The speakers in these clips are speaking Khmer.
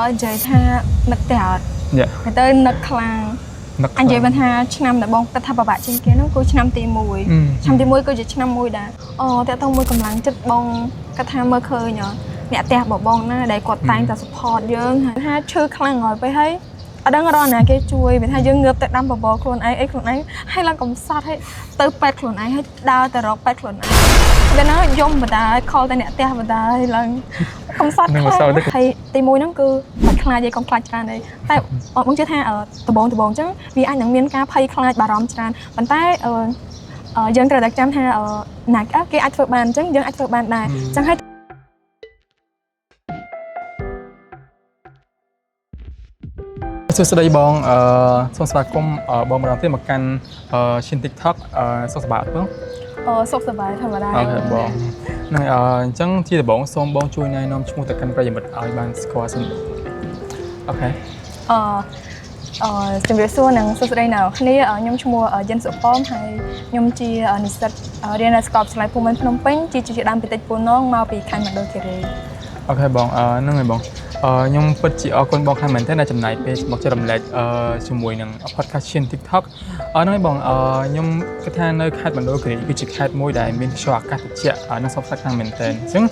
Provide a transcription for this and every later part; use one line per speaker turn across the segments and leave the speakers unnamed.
Chơi tha nực tẹt người ta nực khang anh chơi bên ha năm là bông ta bà trên kia nó cô năm tì mùi cô chỉ năm mùi đã tao tông mùi cầm lắng chất bông cái tha mơ khơi nhở mẹ tẹt bỏ bông na để quạt tay ta support dương ha chưa khang ngồi với thấy ở đó đó nè cái chui vì thay dương ngược tại đâm bò con ấy hay là cầm sát hay tới bẹt con ấy hay đau tại rọc bẹt con ấy bên nó dùng mà ta call tay nè tẹt mà ta là không sát hay tì mùi nó cứ bật khai vậy con khai tràn này tại muốn chơi tha ở từ bồn chứ vì anh những miếng cá phay khai bà róm tràn bàn tay dân trời đặc tram tha ở nạc áp cái ách phượng bàn chứ dân ách phượng bàn này chẳng hay
สุดท้ายบองส่งสบายคมบองมาเราเต้นมากันชินติ๊กท็อกส่งสบายเพิ่ง
สุขสบายธรรมดา
บองในจังที่จะบองส่งบองช่วยในน้องช่วยแต่กันประหยัดเอาบ้านสกอร์สิโอเค
จำเป็นส่วนหนึ่งสุดท้ายหนาวนี่ยมชัวยันสุป้อมให้ยมจีนิสิตเรียนในสกอร์สไลด์ภูมิพนมเป้งจีดำไปติดปูน้องมาปีคันมาโดยเกเร
โอเคบองนั่งไงบองยมปัจจิคนบองคันเหมือนที่นายจำหน่ายเพจบอกจะดำเนินช่วยหนึ่งพอดแคสต์ชินติ๊กท็อกนั่งไงบองยมกระทานในคาดมันโดยเกเรคือจิตคาดมวยได้มีชวการติดเชื้อนั่งซอฟต์สักทางเหมือนเดิมซึ่ง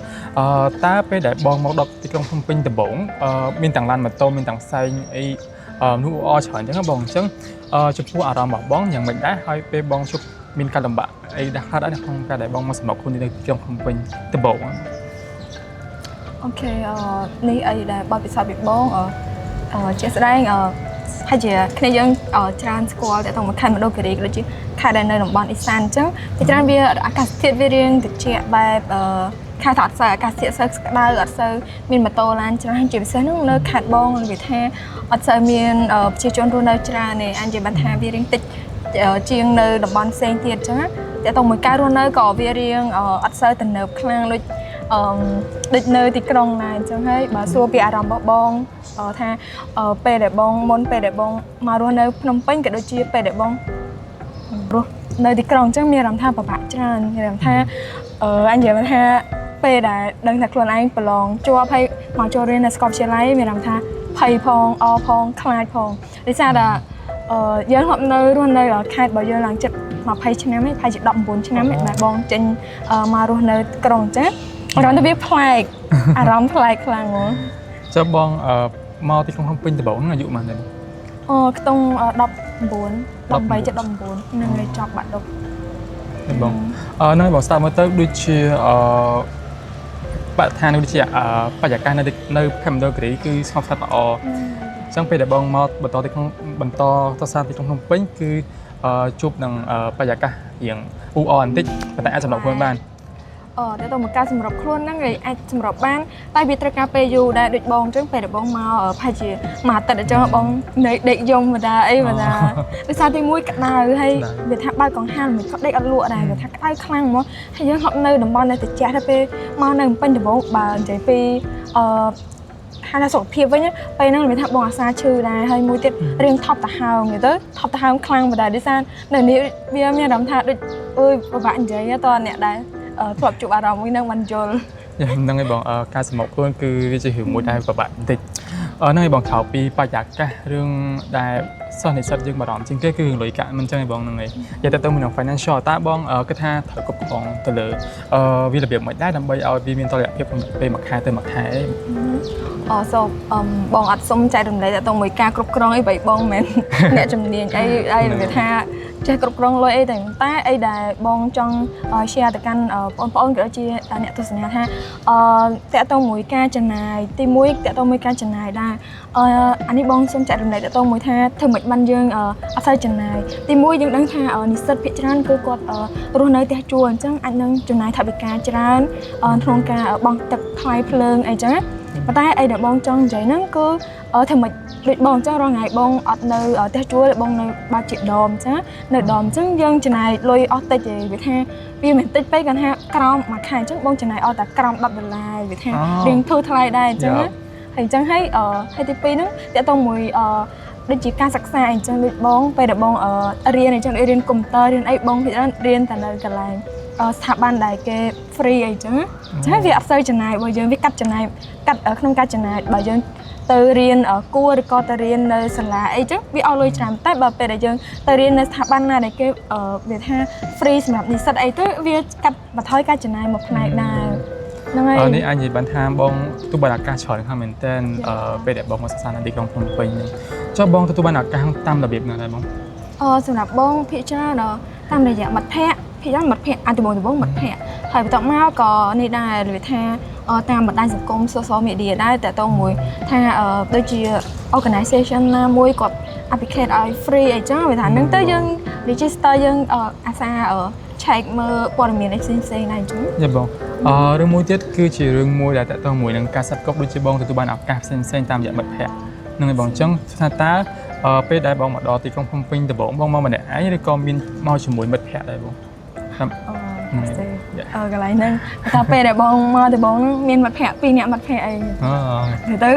ตาไปได้บองมอกดอกที่กรงพมปิงตะบงมีต่างลานมาโตมีต่างไซไอนูเฉินจังบองซึ่งจุดผู้อารมณ์บองอย่างไม่ได้ให้ไปบองชุบมีการลำบากไอ้ดักคาดได้ของการได้บองมาสำหรับคนที่ได้กรงพมปิงตะบง
โอเคนี่ไอ้ได้บอพิซซ่าบิ๊กบองเจสได้ให้เจ้าคือยังทรานสควอลแต่ต้องมาคันมาดูกระดิ่งแล้วจีคาได้ในหลงบอลอีสานจังที่ทรานเบียอากาศเทียบเรียงติดเชื้อแบบคาถอดใส่อากาศเสียเซอร์ได้อดเซอร์มีนมาโตลานทรานให้จีบเซอร์นึงเลิกขาดบองวิธีอดเซอร์มีนเชี่ยวชาญรู้ในทรานเนี่ยอันจีบันทาเรียงติดเชียงในหลงบอลเซนเทียดจังแต่ต้องมาการรู้ในก่อเรียงอดเซอร์แต่เนิบคลั่งเลยเด็กเนยติดกรงนายจังให้มาสู้ปีอารมณ์บองท่าเปเดบองมนเปเดบองมารู้เนยพนมเป้งกับโดยชีเปเดบองรู้เนยติดกรงจังมีรำท่าประบะจังมีรำท่าอันเดียวมันท่าเปเดดังจากคนไอ้ปลองจัวไพ่มาจัวเรียนในสกอตเชลไลท์มีรำท่าไพ่พองพองคลายพองดิฉันย้อนหอบเนยรู้เนยคายบ่อยหลังจากมาไพ่ชนะไม่ไพ่จะดำบุญชนะไม่แบบบองจนมารู้เนยกรงจังร้อนจะเป็นเพลงร้อนเพลงครั้งนู้น
จะบองมาที่ของปิงตะบงอายุมันเลย
ต้องดับบุญดับใบจะดับบุญนั่งเลยจับบัตรดับบ
องนั่งบอกสตาร์มอเตอร์ดูเชียปัตตานีดูเชียปัจจัยการในคำเดียวกันคือชอบสตาร์จังไปแต่บองมาบรรทอที่ของบรรทอตัวซาที่ของปิงคือจุบดังปัจจัยการอย่างอูออนที่ปัตตานีสำหรับคนบ้าน
แต่ตัวมันการสำหรับครัวนั่งเลยสำหรับบ้านใต้บิตรกาเปยูได้เด็กบองจังไปเด็กบองมาพายจีมาแต่เด็กจังบองเด็กยงมาได้มาได้ดิฉันที่มุ้ยกระดาษให้เด็กทักบ้านของห้างเหมือนเขาเด็กอันลวดได้เด็กทักได้คลั่งมั้งให้ยังหอบเนยดมบอลในติดแจ๊ถ้าไปมาหนึ่งเป็นเด็กบองบางใจปีhai là sổ phiêu với nhá, bây giờ mình thắp bông xa trừ này hay mũi tiết riêng thọc tà hào người tới thọc tà hào khang và đài đi san, này nếu bây giờ đóng thà được, ơi bạn giấy toàn nè đấy, thuộc chụp ảo với năng văn tròn.
นั่งไอ้บอกการสมองก็คือจะหิวมวยได้กับแบบติดนั่งไอ้บอกข่าวปีปะยักษ์เรื่องได้ซ่อนในสัตว์ยังบารอมจริงก็คือหลุยกะมันจะไอ้บอกนั่งไงอยากแต่ตัวมันของ financial ตาบ้องก็ท่าถอยกบของตัวเลยวิระเบียบไม่ได้ดำใบเอาบีมินตัวเลยเพียบไปหมักหายเติมหมักหาย
บองอัดส้มใจตรงไหนแต่ตรงมือกากรุบกรองไอ้ใบบองเหม็นเนี่ยจำเนียนไอ้หรือท่าใจกรุบกรองเลยไอ้แต่ใต้ไอ้ได้บองจังแชร์แต่กันปอนกับจีเนี่ยตัวสัญญาท่าแต่ตรงมือกาจะนายตีมุ้ยแต่ตรงมือกาจะนายได้อันนี้บองส้มใจตรงไหนแต่ตรงมือท่าเธอเหมือนบันยังอาศัยจะนายตีมุ้ยยังดังท่านิสัยพิจารณาคือกดรู้ในแต่จวนจังอันนึงจะนายทับการจารณโครงการบองตักคลายเพลิงไอ้จังmà tay ai đã bong trong giấy nó cứ thì mình bị bong cho rồi ngày bong ở nơi ở té chúa lại bong nơi 3 triệu đồng chứ nơi đòn chứ dân trên này lôi ở tay gì vậy ha vì mình tích mấy gần ha crom mà khai chứ bong trên này ở tại crom đập được lại vậy ha riêng thư thay đây chứ thì chẳng thấy hay TP nó để tao mùi ដូចជាការសិក្សាអញ្ចឹងដូចបងពេលដែលបងរៀនអញ្ចឹងរៀនកុំព្យូទ័ររៀនអីបងភាគច្រើនរៀនតែនៅកន្លែងស្ថាប័នដែលគេ free អីចឹងចឹងវាអត់សូវចំណាយបើយើងវាកាត់ចំណាយកាត់ក្នុងការចំណាយបើយើងទៅរៀនគួរឬក៏ទៅរៀននៅសាលាអីចឹងវាអស់លុយច្រើនតែបើពេលដែលយើងទៅរៀននៅស្ថាប័នណាដែលគេវាថា free សម្រាប់និស្សិតអីទៅវាកាត់បន្ថយការចំណាយមួយផ្នែកដែរហ្នឹងហើយ
នេះអាចនិយាយបានថាបងទទួលបានឱកាសច្រើនខាងមែនតើពេលដែលបងមកសិក្សានៅទីក្រុងភ្នំពេញហ្នឹងចុះបងទទួលបានឱកាសតាមរបៀបណាដែរបង
សម្រាប់បងភាគច្រើនតាមរយៈមិត្តភ័ក្តិភាគច្រើនមិត្តភ័ក្តិដំបូងមិត្តភ័ក្តិហើយបន្ទាប់មកក៏នេះដែរវាថាតាមបណ្ដាញសង្គម social media ដែរតែតមួយថាដូចជា organization ណាមួយគាត់ applicate ឲ្យ free អីចឹងវាថាហ្នឹងទៅយើង register យើងអាសា check មើលព័ត៌មានអីផ្សេងៗដែរអញ្ចឹង
យ៉ាបងរឿងមួយទៀតគឺជារឿងមួយដែលតទៅមួយនឹងការសាត់កប់ដូចជាបងទទួលបានឱកាសផ្សេងៗតាមរយៈមិត្តភ័ក្តិហ្នឹងហើយបងអញ្ចឹងថាតើពេលដែលបងមកដល់ទីក្រុងភ្នំពេញដំបូងបងមកម្នាក់ឯងឬក៏មានមកជាមួយមិត្តភ័ក្តិដែរបង
កន្លែងហ្នឹងថាពេលដែលបងមកដំបូងហ្នឹងមានមិត្តភ័ក្តិ2នាក់មិត្តភ័ក្តិអីទៅ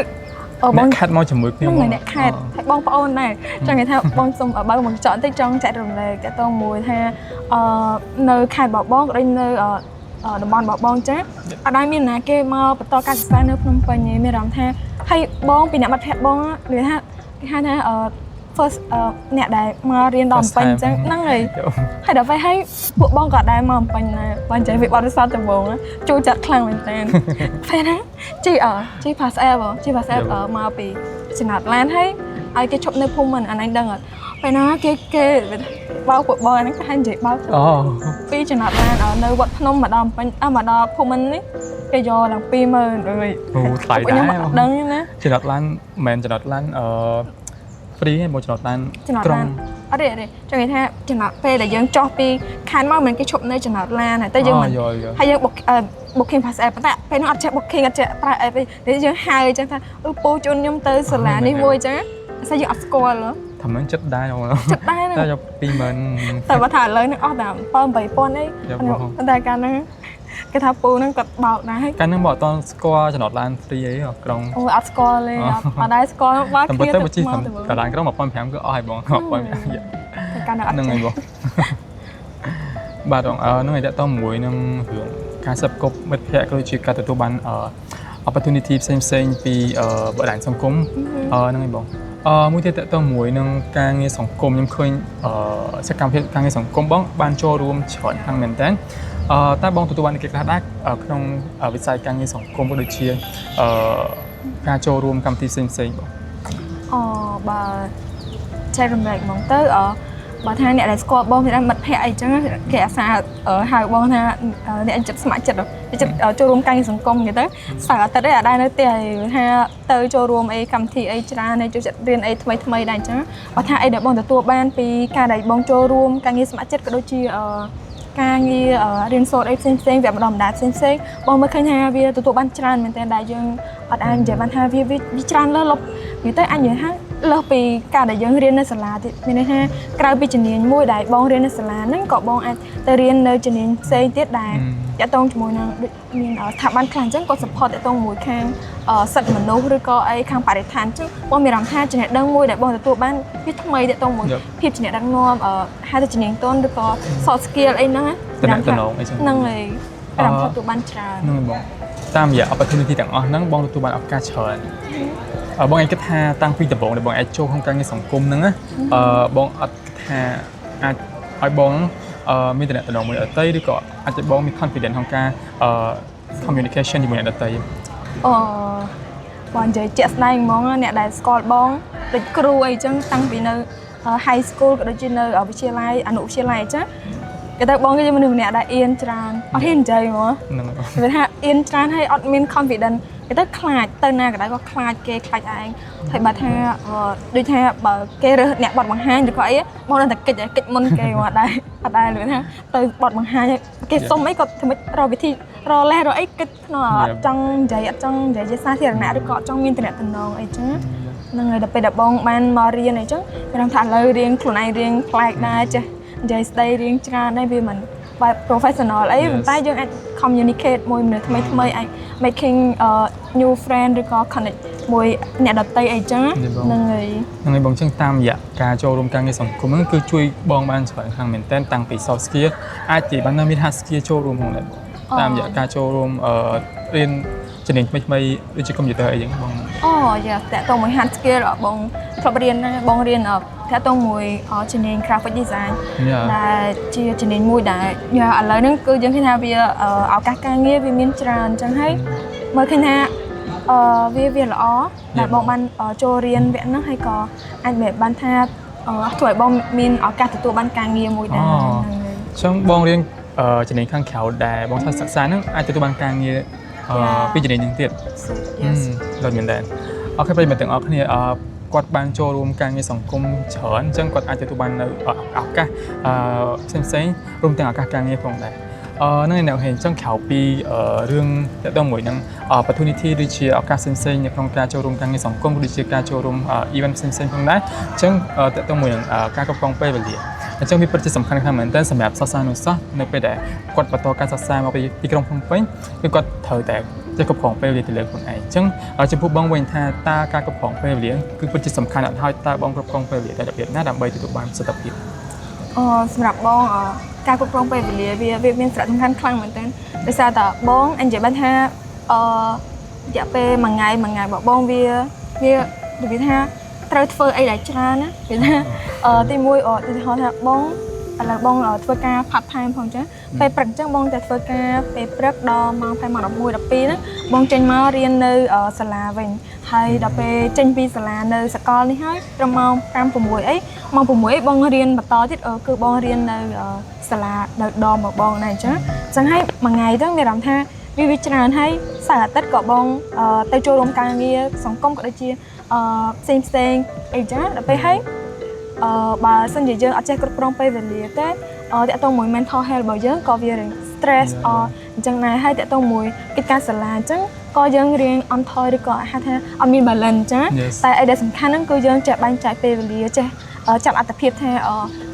បងខាត់មកជាមួយគ្នា
បងអ្នកខាត់ហើយបងប្អូនដែរចង់និយាយថាបងសុំបើមកចង់តិចចង់ចែករំលែកតទៅមួយថានៅខេត្តបបងក៏ដូចនៅតំបន់បបងចាអត់ដែរមានណាគេមកបន្តការសិក្សានៅភ្នំពេញទេមានអារម្មណ៍ថាហើយបងពីអ្នកមិត្តភ័ក្តិបងនិយាយថាគេហៅថា first អ្នកដែលមករៀនដល់ភ្នំពេញអញ្ចឹងហ្នឹងហើយដល់ពេលហើយពួកបងក៏ដែរមកភ្នំពេញដែរបើនិយាយពីបទពិសោធន៍ដំបូងចូលចិត្តខ្លាំងមែនតើពេលហ្នឹងជី pass app មកពីចំណាត់ឡានហើយគេឈប់នៅភូមិមិនអានេះដឹងអត់ពេលណាគេបោកពួកបងហ្នឹងគេនិយាយបោកពីចំណាត់ឡាននៅវត្តភ្នំមកដល់ភ្នំពេញមកដល់ភូមិនេះគេយកឡើង 20000
អូថ្លៃដែរ
ដឹងណា
ចំណាត់ឡានមិនមែនចំណាត់ឡានfree ឯងមកចំណាត់ឡានក្រុង
អត់ទេចង់និយាយថាចំណាត់ពេលដែលយើងចុះពីខណ្ឌមកមិនគេឈប់នៅចំណាត់ឡានតែយើងមិនហើយយើង booking pass app តែពេលនោះអត់ចេះ booking អត់ចេះប្រើអីពេលយើងហៅអញ្ចឹងថាពូជូនខ្ញុំទៅសាលានេះមួយអញ្ចឹងតែយើងអត់ស្គាល់
ថាមិនចិត្តដែរ
ចិត្តដែរ
តែយក20000
តែបើថាឥឡូវនេះអស់តែ7-8000អីតែកាលហ្នឹងគេថាពូហ្នឹងគាត់បោកដែរហើយ
កាលហ្នឹងមកអត់ស្គាល់ចំណតឡាន free អីក្រុង
អត់ស្គាល់ទេអត់ដែរស្គាល់
មកគ្នាទៅជិះកន្លែងក្រុង1500ក៏អស់ហើយបង1500
តែកាលហ្នឹងអត់
ហ្នឹងហើយបងបាទបងហ្នឹងហើយតើតមួយនឹងរឿងការសិបគប់មិត្តភ័ក្តិក៏ដូចជាការទទួលបានopportunity ផ្សេងៗពីបណ្ដាញសង្គមហ្នឹងហើយបងមួយទៀតតទៅមួយនឹងការងារសង្គមខ្ញុំឃើញសកម្មភាពការងារសង្គមបងបានចូលរួមច្រើនខាងមែនតើតើបងទទួលបានកិច្ចការដែរក្នុងវិស័យការងារសង្គមក៏ដូចជាការចូលរួមកម្មវិធីផ្សេងៗបង
បើចែករំលែកហ្មងទៅបើថាអ្នកដែលស្គាល់បងមានមិត្តភ័ក្តិអីចឹងគេអាសាហៅបងថាអ្នកចិត្តស្ម័គ្រចិត្តចូលរួមការងារសង្គមគេទៅសៅអាទិត្យឯងអាចដែរនៅផ្ទះថាទៅចូលរួមអីកម្មវិធីអីច្រើនចូលចិត្តរៀនអីថ្មីដែរអញ្ចឹងបើថាអីដែលបងទទួលបានពីការដែលបងចូលរួមការងារស្ម័គ្រចិត្តក៏ដូចជាការងាររៀនសូត្រអីផ្សេងៗវគ្គបណ្ដុះបណ្ដាលផ្សេងៗបងមើលឃើញថាវាទទួលបានច្រើនមែនទែនដែលយើងអត់អាចនិយាយបានថាវាច្រើនលើសលប់និយាយទៅអាចនិយាយថាលើសពីការដែលយើងរៀននៅសាលាទៀតមានន័យថាក្រៅពីជំនាញមួយដែលបងរៀននៅសាលាហ្នឹងក៏បងអាចទៅរៀននៅជំនាញផ្សេងទៀតដែលតាក់ទងជាមួយនឹងមានស្ថាប័នខ្លះអញ្ចឹងក៏ support តាក់ទងមួយខាងសិទ្ធិមនុស្សឬក៏អីខាងបរិស្ថានអញ្ចឹងបងមានអារម្មណ៍ថាចំណេះដឹងមួយដែលបងទទួលបានវាថ្មីតាក់ទងមួយភាពចំណេះដឹងនាំហៅថាជំនាញទន់ឬក៏ soft skill អីហ្នឹងហ្នឹងហើយអារម្មណ៍ទទួលបានច្រើន
ហ្នឹងបងតាមរយៈ opportunity ទាំងអស់ហ្នឹងបងទទួលបានឱកាសច្រើនបងឯងគិតថាតាំងពីដំបូងដែលបងអាចចូលក្នុងការងារសង្គមហ្នឹងបងអត់គិតថាអាចឲ្យបងមានតំណែងមួយដទៃឬក៏អាចឲ្យបងមាន confidence ក្នុងការ communication ជាមួយអ្នកដទៃ
បងនិយាយជាក់ស្ដែងហ្មងអ្នកដែលស្គាល់បងដូចគ្រូអីចឹងតាំងពីនៅ high school ក៏ដូចជានៅវិទ្យាល័យអនុវិទ្យាល័យអញ្ចឹងគេទៅបងគឺជាមនុស្សម្នាក់ដែលអៀនច្រើនអត់ហ៊ាននិយាយហ្មងគេថាអៀនច្រើនហើយអត់មាន confidence គេទៅខ្លាចទៅណាក៏ដោយក៏ខ្លាចគេខ្លាចឯងហើយបើថាដូចថាបើគេរើសអ្នកបត់បង្ហាញឬក៏អីបងនៅតែកិច្ចមុនគេមកដែរអត់ដែរលឿនថាទៅបត់បង្ហាញគេសុំអីក៏ធ្វើរកវិធីរលេះរអីគិតក្នុងអត់ចង់និយាយអត់ចង់និយាយជាសាធារណៈឬក៏អត់ចង់មានតំណងអីចឹងហ្នឹងហើយដល់ពេលដែលបងបានមករៀនអីចឹងគេថាឥឡូវរៀនខ្លួនឯងរៀនប្លែកដែរចេះនិយាយស្ដីរៀងច្រើនដែរវាមិនបែប professional អីប៉ុន្តែយើងអាច communicate មួយមនុស្សថ្មីអាច making new friend ឬក៏ connect មួយអ្នកដតីអីចឹងហ្នឹងហើយ
បងចឹងតាមរយៈការចូលរួមការងារសង្គមហ្នឹងគឺជួយបងបានច្រើនខាងមែនតើតាំងពី soft skill អាចនិយាយបានថាមាន hard skill ចូលរួមផងដែរតាមរយៈការចូលរួមរៀនជំនាញថ្មីៗដូចជា computer អីចឹងបង
យ៉ាតាក់ទងមួយ hard skill បងធ្លាប់រៀនបងរៀនតាក់ទងមួយជំនាញ graphic design ដែលជាជំនាញមួយដែលឥឡូវហ្នឹងគឺយើងឃើញថាវាឱកាសការងារវាមានច្រើនអញ្ចឹងហើយមើលឃើញថាវាល្អដែលបងបានចូលរៀនវគ្គហ្នឹងហើយក៏អាចបានថាធ្វើឲ្យបងមានឱកាសទទួលបានការងារមួយដែរ
អញ្ចឹងបងរៀនជំនាញខាងក្រៅដែលបងសិក្សាហ្នឹងអាចទទួលបានការងារពីជំនាញហ្នឹងទៀតដូចមានដែរអូខេប្រិយមិត្តទាំងអស់គ្នាគាត់បានចូលរួមការងារសង្គមច្រើនអញ្ចឹងគាត់អាចទទួលបាននៅឱកាសផ្សេងៗរួមទាំងឱកាសការងារផងដែរហ្នឹងឯងអញ្ចឹងក្រៅពីរឿងតទៅមួយនឹងopportunity ដូចជាឱកាសផ្សេងៗនៅក្នុងការចូលរួមការងារសង្គមដូចជាការចូលរួម event ផ្សេងៗផងដែរអញ្ចឹងតទៅមួយនឹងការគ្រប់គ្រងពេលវេលាអញ្ចឹងវាពិតជាសំខាន់ខ្លាំងមែនទែនសម្រាប់សិស្សានុសិស្សនៅពេលដែលគាត់បន្តការសិក្សាមកពីក្រុងភ្នំពេញគឺគាត់ត្រូវតែចេះគ្រប់គ្រងពេលវេលាទៅលើខ្លួនឯងអញ្ចឹងចំពោះបងវិញថាតើការគ្រប់គ្រងពេលវេលាគឺពិតជាសំខាន់អត់ហើយតើបងគ្រប់គ្រងពេលវេលាតែរបៀបណាដើម្បីទទួលបានប្រសិទ្ធភាព
សម្រាប់បងការគ្រប់គ្រងពេលវេលាវាមានសារៈសំខាន់ខ្លាំងមែនទែនដោយសារតែបងអញ្ចឹងបានថារយៈពេលមួយថ្ងៃរបស់បងវានិយាយថាត្រូវធ្វើអីដែលច្រើនណាវាថាទី1ឧទាហរណ៍ថាបងឥឡូវបងធ្វើការ part time ផងចឹងពេលព្រឹកចឹងបងតែធ្វើការពេលព្រឹកដល់ម៉ោង11 12ហ្នឹងបងចេញមករៀននៅសាលាវិញហើយដល់ពេលចេញពីសាលានៅសាកលនេះហើយត្រឹមម៉ោង5 6អីម៉ោង6អីបងរៀនបន្តទៀតគឺបងរៀននៅសាលានៅដមរបស់បងដែរអញ្ចឹងហើយមួយថ្ងៃទៅមានអារម្មណ៍ថាវាច្រើនហើយសៅរ៍អាទិត្យក៏បងទៅចូលរួមការងារសង្គមក៏ដូចជាផ្សេងអីចឹងដល់ពេលហើយបើសិនជាយើងអត់ចេះគ្រប់គ្រងពេលវេលាទេតាក់ទងមួយ mental health របស់យើងក៏វា stress អញ្ចឹងដែរហើយតាក់ទងមួយកិច្ចការសាលាអញ្ចឹងក៏យើងរៀងអន់ថយឬក៏ហៅថាអត់មាន balance អញ្ចឹងតែអីដែលសំខាន់ហ្នឹងគឺយើងចេះបែងចែកពេលវេលាចេះចាប់អត្ថភាពថា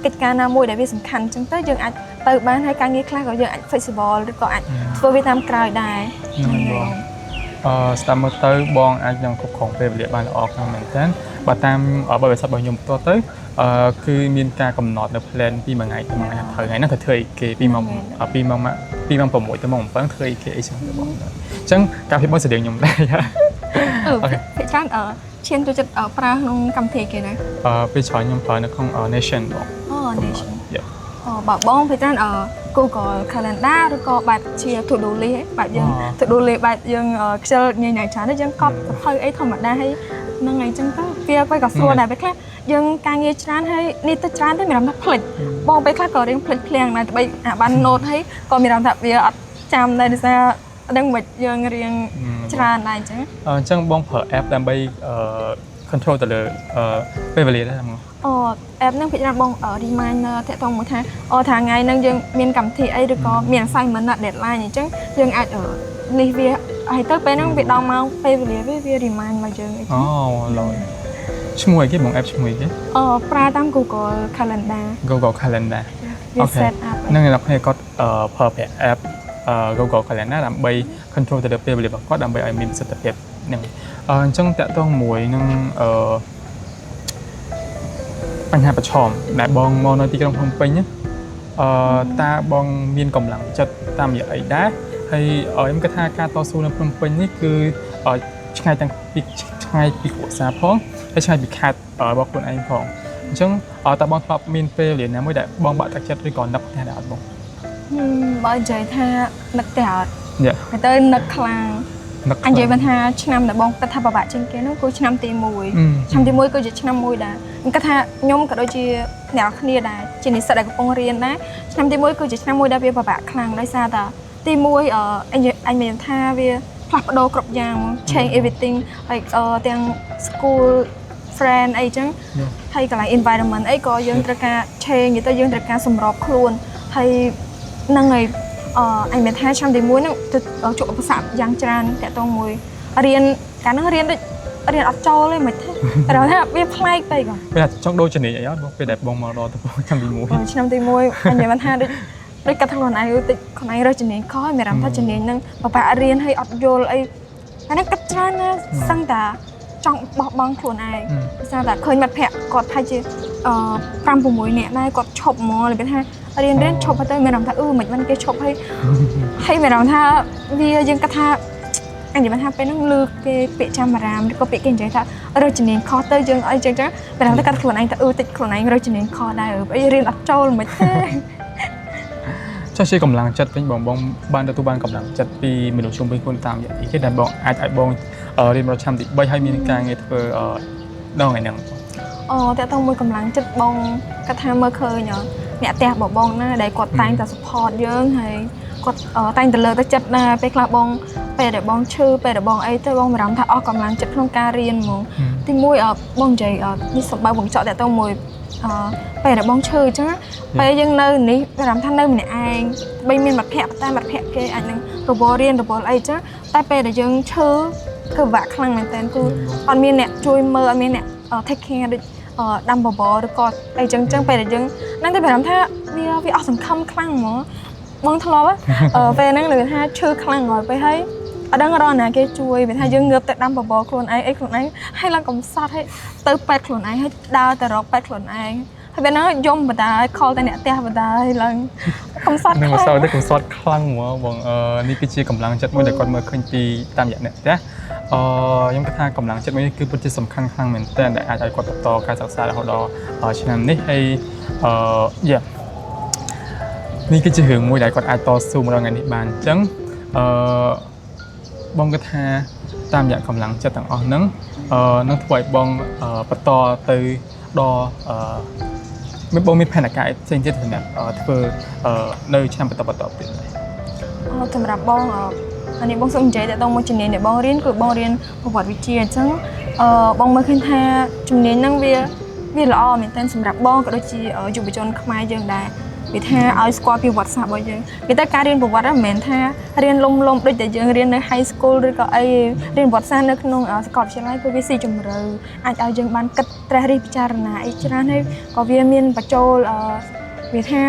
កិច្ចការណាមួយដែលវាសំខាន់អញ្ចឹងទៅយើងអាចទៅបានហើយការងារខ្លះក៏យើងអាច flexible ឬក៏អាចធ្វើវាតាមក្រោយដែរ
ស្ដាប់មើលទៅបងអាចនឹងគ្រប់គ្រងពេលវេលាបានល្អខ្លាំងមែនទែនបើតាមបរិបទរបស់ខ្ញុំផ្ទាល់ទៅគឺមានការកំណត់នៅ plan ពីមួយថ្ងៃទៅមួយថ្ងៃត្រូវថ្ងៃហ្នឹងត្រូវធ្វើអីគេពីម៉ោង6ទៅម៉ោង7ធ្វើអីគេអីចឹងទៅបងអញ្ចឹងការភាពបងស្តៀងខ្ញុំដែរ
ភាគច្រើនឈានចូលចិត្តប្រើក្នុងកម្មវិធីគេណា
ពេលច្រើនខ្ញុំប្រើនៅក្នុង Nation បង
Nation បើបងភាគច្រើនGoogle Calendar ឬក៏បែបជា To Do List បែបយើង To Do List បែបយើងខ្ជិលញ៉ៃច្រើនទៅយើងកប់សភៅអីធម្មតាហើយហ្នឹងអីចឹងទៅវាក៏ស្រួលដែរពេលខ្លះយើងការងារច្រើនហើយនេះទៅច្រើនទៅមានអារម្មណ៍ថាភ្លេចបងពេលខ្លះក៏រៀងភ្លេចភ្លាំងដែរតែបាន note ហើយក៏មានអារម្មណ៍ថាវាអត់ចាំដែរដោយសារដឹងមិនយើងរៀងច្រើនដែរអញ្
ចឹងបងប្រើ app ដើម្បី control ទៅលើពេលវេលាដែរហ្មង
app ហ្នឹងភាគច្រើនបង reminder តាក់ទងមួយថាថាថ្ងៃហ្នឹងយើងមានកម្មវិធីអីឬក៏មាន assignment deadline អញ្ចឹងយើងអាចlist វាហើយទៅពេលហ្នឹងវាដល់ម៉ោងពេលវេលាវា remind មកយើងអីចឹង
ឡយឈ្មោះអីគេបង app ឈ្មោះអីគេ
ប្រើតាម Google Calendar
អូខេហ្នឹងអ្នកគ្នាគាត់ប្រើប្រាស់ app Google Calendar ដើម្បី control ទៅលើពេលវេលារបស់គាត់ដើម្បីឲ្យមានប្រសិទ្ធភាពហ្នឹងអញ្ចឹងតាក់ទងមួយនឹងបញ្ហាប្រឈមដែលបងមកនៅទីក្រុងភ្នំពេញតើបងមានកម្លាំងចិត្តតាមរយៈអីដែរហើយខ្ញុំគិតថាការតស៊ូនៅភ្នំពេញនេះគឺឆ្ងាយទាំងពីឆ្ងាយពីគ្រួសារផងហើយឆ្ងាយពីខេត្តរបស់ខ្លួនឯងផងអញ្ចឹងតើបងធ្លាប់មានពេលវេលាណាមួយដែលបងបាក់ទឹកចិត្តឬក៏នឹកផ្ទះដែរអត់បង
បើនិយាយថានឹកផ្ទះអត់ទៅនឹកខ្លាំងអញ្ចឹងបានថាឆ្នាំដែលបងគិតថាពិបាកជាងគេនោះគឺឆ្នាំទី1ឆ្នាំទី1គឺជាឆ្នាំមួយដែរខ្ញុំគិតថាខ្ញុំក៏ដូចជាអ្នកគ្នាដែរជានិស្សិតដែលកំពុងរៀនដែរឆ្នាំទី1គឺជាឆ្នាំមួយដែលវាពិបាកខ្លាំងដោយសារតែទី1អញមានថាវាផ្លាស់ប្ដូរគ្រប់យ៉ាង change everything ហើយទាំង school friend អីចឹងហើយកន្លែង environment អីក៏យើងត្រូវការ change ទៅយើងត្រូវការសម្របខ្លួនហើយហ្នឹងហើយអញមានថាឆ្នាំទី1ហ្នឹងជួបឧបសគ្គយ៉ាងច្រើនតាក់ទងមួយរៀនកាលហ្នឹងរៀនដូចរៀនអត់ចូលទេមិនទេតែថាវាប្លែកពេក
ពេលចង់ដូរជំនាញអីអត់បងពេលដែលបងមកដល់ទៅឆ្នាំទី1
ឆ្នាំទី1អញមានថាដូចកាត់ខ្លួនឯងតិចខ្លួនឯងរើសជំនាញខុសហើយមានអារម្មណ៍ថាជំនាញហ្នឹងបបាក់រៀនហើយអត់យល់អីអានេះគិតច្រើនណាស់សឹងតា trong bọc băng khuôn ai sao ta khơi mặt phẹt còn thay chứ pram của mũi nè đây còn chọc mò là biết ha riêng đến chọc vào tới mày làm tha mình vẫn cái chọc hay mày làm tha vì dân cắt tha anh chỉ bạn thaเป็นลือcái bị chăm mà làm có bị kinh chế tha rồi chỉ nên kho tới dân ở chân chắc mày làm tới cắt khuôn anh ta tịch khuôn anh rồi chỉ nên kho đây ở bây riêng đặt trâu mới thế
cho chị cầm lăng chặt với bong ban đầu tu ban cầm lăng chặt vì mình được chung vớiคนตามอย่างอีกแค่ดันบองอาจจะบองเรียนเราทำติใบให้มีการเงี้ยเพื่อดองไงหนัง
แต่ต้องมือกำลังจัดบองกระทำเมื่อเคยเนาะเนี่ยแต่บอกบองนะได้กดตังแต่สปอร์ตเยอะให้กดตังแต่เลยแต่จัดนะไปคลาบองไปเดี๋ยวบองชื่อไปเดี๋ยวบองไอ้แต่บองมาทำถ้าออกกำลังจัดโครงการเรียนมั้งที่มวยบองใจนี่สบายบองเจาะแต่ต้องมวยไปเดี๋ยวบองชื่อจ้ะไปยังเนินนี้ไปทำท่านเนินเนี่ยเองไปมีมัดแผลแต่มัดแผลเกย์อันนึงตัวบอเรียนตัวบอไอ้จ้ะแต่ไปเดี๋ยวยังชื่อคือว่าครั้งนั้นแต่คือตอนมีเนี่ยช่วยเมื่อมีเนี่ยเทคแคร์ดำบ่หรือก็ไอ้จังไปแต่จังนั่นจะไปทำท่าวิออกสังคมคลั่งมั้งบางทะเลาะไปนั่งเลยท่าชื่อคลั่งหน่อยไปให้ดังรอนะแกช่วยไปท่ายังเงือบแต่ดำบ่คนไอ้คนไอ้ให้เรากำซัดให้เติมไปคนไอ้ให้ดาวแต่รอกไปคนไอ้ให้เป็นน้อยยมบ่ได้คอแต่เนี่ยเตะบ่ได้ลังกำซัด
นึกว่าเราได้กำซัดคลั่งมั้งบองนี่คือชีกำลังจัดมื่อแต่ก่อนเมื่อคืนปีตามอย่างเนี่ยนะยังกระทั่งกำลังจัดไม่คือปัจจัยสำคัญครั้งเหมือนแต่อาจจะกดต่อการศึกษาของเราฉะนั้นนี่ให้นี่ก็จะถึงมวยใหญ่ก่อนอาจต่อสู้มาเรางานที่บ้านจังบองกระทั่งตามอย่างกำลังจัดต่างนั้นนั่งถวายบองปต่อตือดอไม่บองมีแผนการเช่นที่ถึงแบบเพื่อในชั้นปต่อเป็นอะไร
สำหรับบองอันนี้บองสนใจแต่ต้องมาจุดนี้เนี่ยบองเรียนคือบองเรียนประวัติวิทยาจังบองมาขึ้นท่าจุดนี้นั่งเวียละเหมือนกันสำหรับบองก็โดยที่อยู่ประจนขมายยังได้วิทยาเอาสกอร์พิวัตรศาสตร์บ่อยยังวิทยาการเรียนประวัติเหมือนท่าเรียนลมโดยแต่ยังเรียนในไฮสคูลหรือก็ไอเรียนประวัติศาสตร์ในขนมสกอร์เชลัยก็วิสิจุ่มเรืออาจเอายังบันกัดแต่รีพิจารณาไอจราให้ก็วิมีนปัจจุวิทยา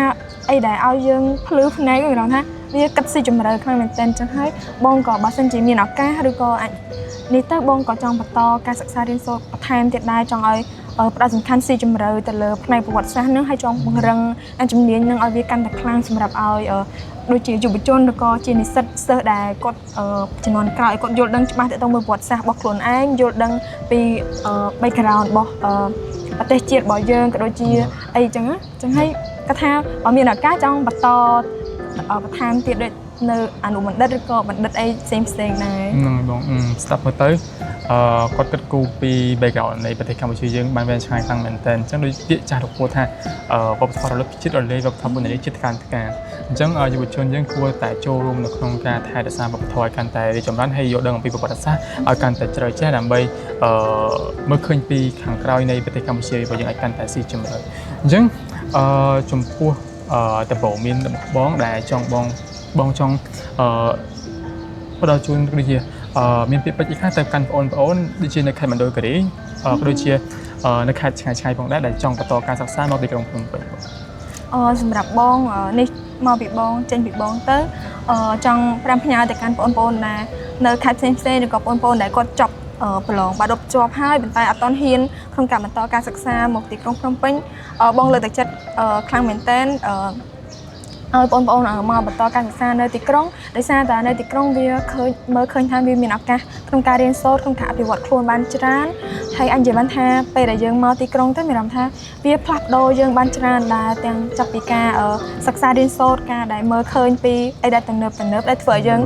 ไอได้เอายังพลื้นในก็อย่างนั้นวิกัดสิจุ่มเรือครั้งเหมือนกันจังให้บองก็บัสเซนจีมีนอก้าหรือก็นี่เตอร์บองก็จองปัตตอการศึกษาเรียนโซปัตไทม์เด็ดได้จองไอประเด็นสำคัญสี่จุ่มเรือแต่เลยในประวัติศาสตร์นั้นให้จองบังเริงอันจุ่มเลี้ยงนั่งเอาวิกันแต่ครั้งสำหรับเอาโดยจีจุบจนแล้วก็จีนิสัตเสดได้กดจำนวนกลายกดโยนดังมาแต่ต้องมีประวัติศาสตร์บอกหลวนไอ้โยนดังปีใบกระดานบอกประเทศจีนบอกเยิงก็โดยจีไอ้จังให้กระทำมีหน้าก้าจองปัตตอประธานติดด้วยในอนุบันดัดก็บันดัดไอ้เซมเซงใน
นั่งบองสตับมาเตยกดกระกูปีใบเก่าในประเทศกัมพูชียังบางแบรนด์ชายต่างเหมือนกันจังโดยที่จ่าถูกโพสต์ปปสเราลับชิดอะไรกับทำบุญในจิตการจังอยู่บนชนยังครัวแต่โจรวมในโครงการไทยแต่สร้างปปทการแต่ในจำร้านให้ยกดังปีประวัติศาสตร์การแต่เจริญแจ้ดำใบเมื่อคืนปีขังกราวในประเทศกัมพูชีไปยังการแต่สี่จำเลยจังจมพัวแต่บ่มีบ้องได้จองบองจองพอเราจูนก็ดีมีเป็นปฏิฆาแต่กันโอนดิจิในใครมันโดยกระดิ่งโดยเชียในใครชายบองได้จองประต่อการศึกษามาติกรงพลไป
สำหรับบองในมาบิบองเจนบิบองเตอร์จังพรำพญาแต่การปนนะในใครเซนเซ่หรือก็ปนได้ก็จบปลองบาดบจอบให้เป็นไปอัตตอนเฮียนโครงการบรรทอการศึกษาหมกติกรงพรมเป็นบองเลยแต่จัดคลังเหม็นเต้นปนมาบรรทอการศึกษาในติกรงได้ทราบแต่ในติกรงเบียเคยทำมีนักการโครงการเรียนโซดโครงการอภิวัตโคลนบันจรานให้อันเจบันทาไปได้ยังมาติกรงแต่ไม่รำท่าเบียพลัดโดยังบันจรานได้เตียงจับปีกาศึกษาเรียนโซดการได้เคยปีไอได้แต่เนิบได้เฟื่อยัง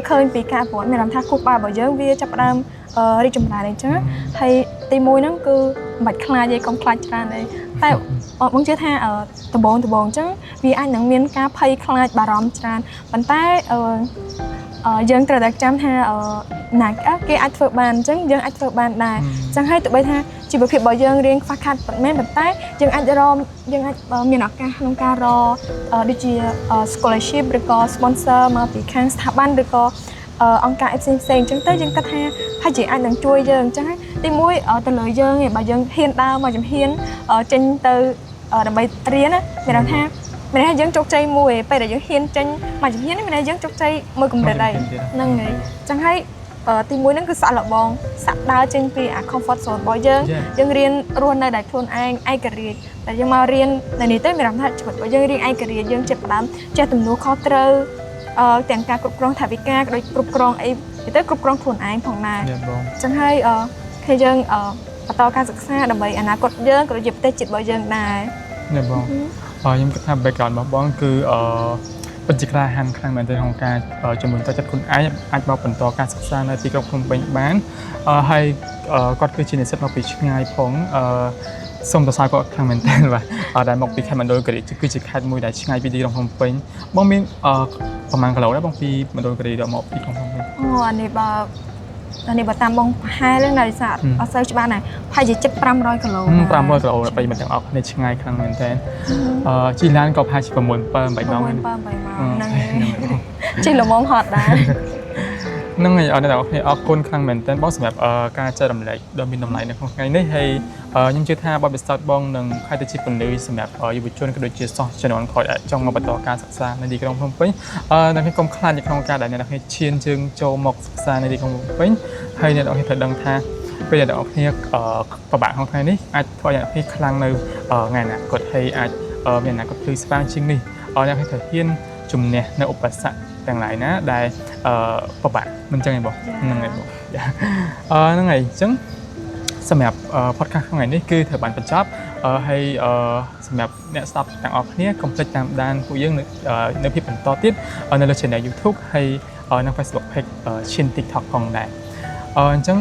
เคยปีกาปวดไม่รำท่าคุกบาบ่ยังเบียจับดำริจมราเลยจ้ะให้ตีมวยนั่นคือบัดคลายใจกองคลายจานเลยแต่บางเจ้าท่าตะบงจังvì anh能មានការភ័យខ្លាចបារម្ភច្រើនប៉ុន្តែយើងត្រូវតែចាំថាណាគេអាចធ្វើបានអញ្ចឹងយើងអាចធ្វើបានដែរអញ្ចឹងហើយទោះបីថាជីវភាពរបស់យើងរៀងខ្វះខាតប៉ុន្មានប៉ុន្តែយើងអាចមានឱកាសក្នុងការរដូចជា scholarship ឬក៏ sponsor មកពីខាងស្ថាប័នឬក៏អង្គការផ្សេងៗអញ្ចឹងទៅយើងគិតថាហើយជាអាចនឹងជួយយើងអញ្ចឹងហើយទីមួយទៅលើយើងឯងបើយើងហ៊ានដើរមកជំហានចេញទៅដើម្បីរៀនណាមានន័យថាមានន័យថាយើងជោគជ័យមួយពេលដែលយើងហ៊ានចេញមកជំហាននេះមានន័យយើងជោគជ័យមួយកម្រិតហើយហ្នឹងហើយអញ្ចឹងហើយ ទីមួយហ្នឹងគឺសាក់លបងសាក់ដើរចេញពីអា comfort zone របស់យើងរៀនរស់នៅដោយខ្លួនឯងឯករាជ្យតែយើងមករៀននៅនេះទៅមានអារម្មណ៍ថាជីវិតរបស់យើងរៀនឯករាជ្យយើងចាប់ផ្ដើមចេះទំនួលខុសត្រូវទាំងការគ្រប់គ្រងថវិកាក៏ដូចគ្រប់គ្រងអីទៅគ្រប់គ្រងខ្លួនឯងផងដែរអញ្ចឹងហើយគឺយើងបន្តការសិក្សាដើម្បីអនាគតយើងក៏ដូចជាប្រទេសជាតិរបស់យើងដែរ
នេះបងខ្ញុំគិតថា background របស់បងគឺពិតជាក្លាហានខ្លាំងមែនទែនក្នុងការជំរុញទឹកចិត្តខ្លួនឯងអាចមកបន្តការសិក្សានៅទីក្រុងភ្នំពេញបានហើយគាត់គឺជានិស្សិតមកពីឆ្ងាយផងសូមសរសើរគាត់ខ្លាំងមែនទែនបាទដែលមកពីខេត្តមណ្ឌលគិរីគឺជាខេត្តមួយដែលឆ្ងាយពីទីក្រុងភ្នំពេញបងមានប្រហែលគីឡូដែរបងពីមណ្ឌលគិរីដល់មកទីក្រុងភ្នំពេញ
អានេះបើតាមបងប្រហែលនៅវិសាលអត់សូវច្បាស់ណាស់ប្រហែលជាជិត500គីឡូ
500គីឡូដល់បីមិនទាំងអស់គ្នាឆ្ងាយខ្លាំងមែនទែនជីឡានក៏ប្រហែលជា6 7 8ម៉ោង
ហ្នឹងជិះល្មមហត់ដែរ
ហ្នឹងហើយអ្នកនរគ្នាអរគុណខ្លាំងមែនទែនបងសម្រាប់ការចែករំលែកដ៏មានតម្លៃនៅក្នុងថ្ងៃនេះហើយខ្ញុំជឿថាបទពិសោធន៍បងនឹងខិតទៅជាពន្លឺសម្រាប់យុវជនក៏ដូចជាសិស្សជំនាន់ក្រោយដែលចង់មកបន្តការសិក្សានៅទីក្រុងភ្នំពេញអ្នកខ្ញុំកុំខ្លាចនៅក្នុងការដែលអ្នកគ្នាឈានជើងចូលមកសិក្សានៅទីក្រុងភ្នំពេញហើយអ្នកនរគ្នាត្រូវដឹងថាពេលអ្នកនរគ្នាពិបាកក្នុងថ្ងៃនេះអាចធ្វើឲ្យអ្នកនរគ្នាខ្លាំងនៅថ្ងៃអនាគតហើយអាចមានអនាគតភ្លឺស្វាងជាងនេះអ្នកគ្នាត្រូវហ៊ានជំនះនៅឧបសគ្គទាំងឡាយណាដែលពិបាកមិនចឹងទេបងហ្នឹងហើយបងហ្នឹងហើយអញ្ចឹងសម្រាប់ podcast ថ្ងៃនេះគឺត្រូវបានបញ្ចប់ហើយសម្រាប់អ្នកស្ដាប់ទាំងអស់គ្នាកុំភ្លេចតាមដានពួកយើងនៅភាពបន្តទៀតនៅលើ channel YouTube ហើយនៅ Facebook page Chin TikTok ផងដែរអញ្ចឹង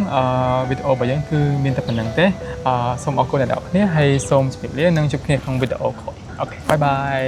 វីដេអូរបស់យើងគឺមានតែប៉ុណ្្នឹងទេសូមអរគុណអ្នកនរគ្នាហើយសូមជម្រាបលានិងជួបគ្នាក្នុងវីដេអូក្រោយអូខេបាយបាយ